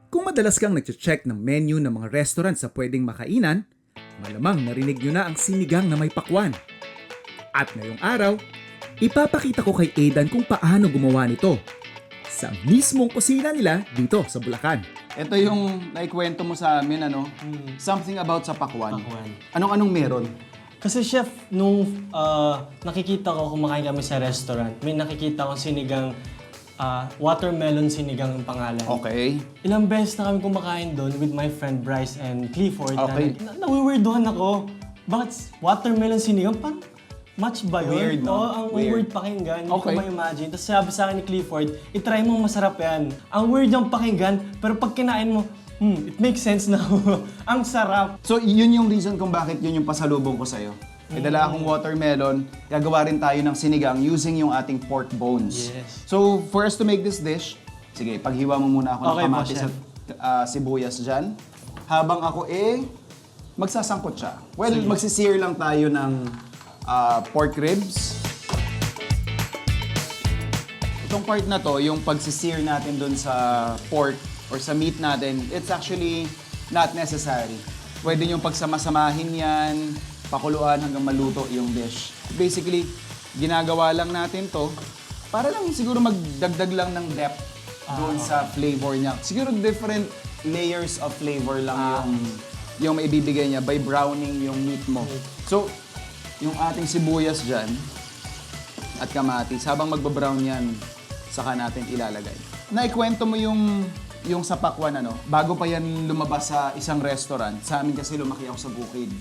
Kung madalas kang nag-check ng menu ng mga restaurant sa pwedeng makainan, malamang narinig nyo na ang sinigang na may pakwan. At ngayong araw, ipapakita ko kay Aidan kung paano gumawa nito sa mismong kusina nila dito sa Bulacan. Ito yung naikwento mo sa amin, something about sa pakwan. Pakwan. Anong meron? Kasi chef, nung nakikita ko kumakain kami sa restaurant, may nakikita ko sinigang, watermelon sinigang ang pangalan. Okay. Ilang beses na kami kumakain doon with my friend Bryce and Clifford. Okay. Nawiwirduhan ako. Bakit watermelon sinigang? Parang match ba yun? Weird, no? Oo, ang Weird. weird pakinggan. Hindi Okay. ko ma-imagine. Tapos sabi sa akin ni Clifford, itry mo masarap yan. Ang weird yung pakinggan, pero pag kinain mo, it makes sense now. Ang sarap. So, yun yung reason kung bakit yun yung pasalubong ko sa'yo. May dala akong watermelon, gagawa rin tayo ng sinigang using yung ating pork bones. Yes. So, for us to make this dish, sige, paghiwa mo muna ako Okay ng po, kamatis chef. at sibuyas dyan. Habang ako magsasangkot siya. Well, magsisir lang tayo ng pork ribs. Itong part na to, yung pagsisir natin dun sa pork or sa meat natin, it's actually not necessary. Pwede yung pagsama-samahin yan, pakuluan hanggang maluto yung dish. Basically, ginagawa lang natin to para lang siguro magdagdag lang ng depth doon sa flavor niya. Siguro different layers of flavor lang yung maibibigay niya by browning yung meat mo. So, yung ating sibuyas dyan at kamatis, habang magbabrown yan, saka natin ilalagay. Naikwento mo yung sa pakwan, bago pa yan lumabas sa isang restaurant. Sa amin kasi lumaki ako sa bukid.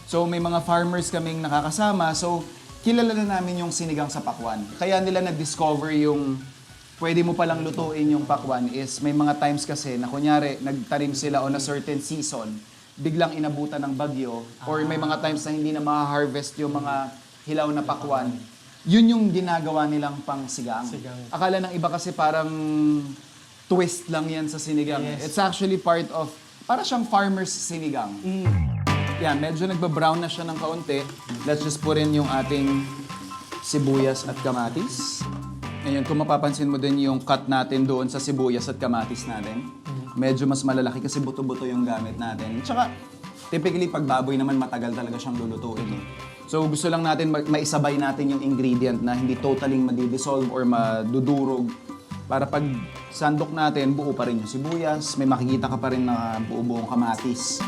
So may mga farmers kaming nakakasama, so kilala na namin yung sinigang sa pakwan. Kaya nila na-discover yung pwede mo palang lutuin yung pakwan is may mga times kasi na kunyari nagtanim sila on a certain season, biglang inabutan ng bagyo, or may mga times na hindi na ma-harvest yung mga hilaw na pakwan. Yun yung ginagawa nilang pang sigang. Akala ng iba kasi parang twist lang yan sa sinigang. Yes. It's actually part of, para siyang farmer's sinigang. Yan, medyo nagbabrown na siya ng kaunti. Let's just put in yung ating sibuyas at kamatis. Ngayon, kung mapapansin mo din yung cut natin doon sa sibuyas at kamatis natin, medyo mas malalaki kasi buto-buto yung gamit natin. Tsaka, typically, pag baboy naman, matagal talaga siyang lulutuin. So, gusto lang natin maisabay natin yung ingredient na hindi totally madidissolve or madudurog. Para pag sandok natin, buo pa rin yung sibuyas, may makikita ka pa rin na buo-buong kamatis.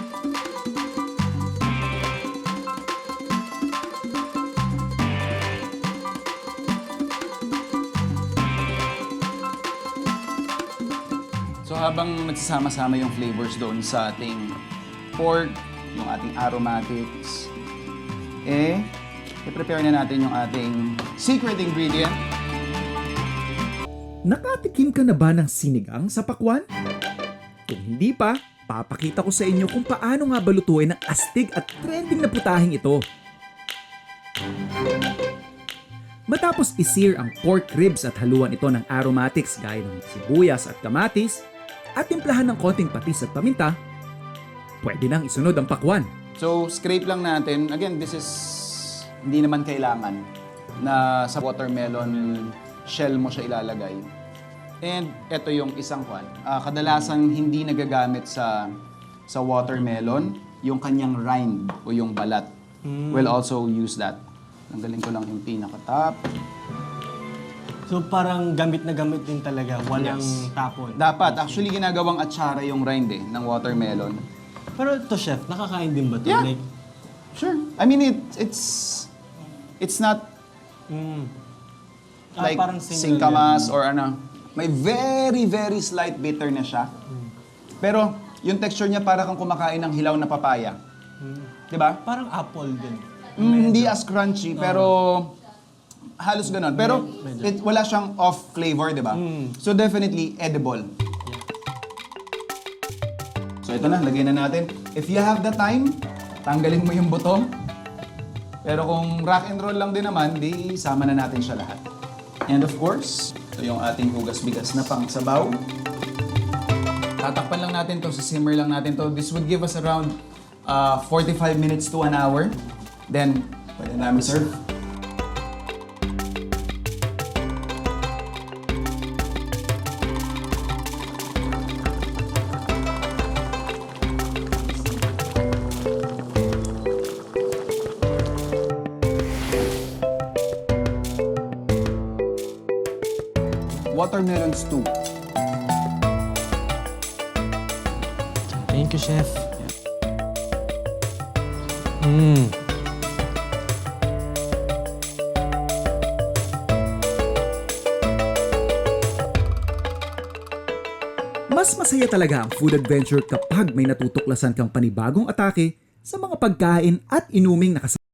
So habang nagsasama-sama yung flavors doon sa ating pork, yung ating aromatics, i-prepare na natin yung ating secret ingredient. Nakatikim ka na ba ng sinigang sa pakwan? Kung hindi pa, papakita ko sa inyo kung paano nga balutuin ang astig at trending na putahing ito. Matapos isir ang pork ribs at haluan ito ng aromatics gaya ng sibuyas at kamatis, at timplahan ng konting patis at paminta, pwede nang isunod ang pakwan. So, scrape lang natin. Again, this is hindi naman kailangan na sa watermelon shell mo siya ilalagay. And ito yung isang kwan. Kadalasan hindi nagagamit sa watermelon, yung kanyang rind o yung balat. We'll also use that. Tanggalin ko lang yung pinaka-top. So parang gamit na gamit din talaga, walang Yes. tapon. Dapat. Actually, ginagawang atsara yung rind ng watermelon. Pero ito chef, nakakain din ba ito? Yeah. Like, Sure. I mean, it's not like parang single singkamas or ano. May very, very slight bitterness siya. Pero yung texture niya para kang kumakain ng hilaw na papaya. Diba? parang apple din. Hindi as crunchy, pero halos ganon. Pero wala siyang off flavor, diba? So definitely edible. So ito na, lagay na natin. If you have the time, tanggalin mo yung buto. Pero kung rock and roll lang din naman, di sama na natin siya lahat. And of course, ito yung ating hugas-bigas na pangsabaw. Tatakpan lang natin to, simmer lang natin to. This would give us around 45 minutes to an hour. Then, pwede namin serve. watermelon stew. Thank you, Chef. Mas masaya talaga ang food adventure kapag may natutuklasan kang panibagong atake sa mga pagkain at inuming nakasama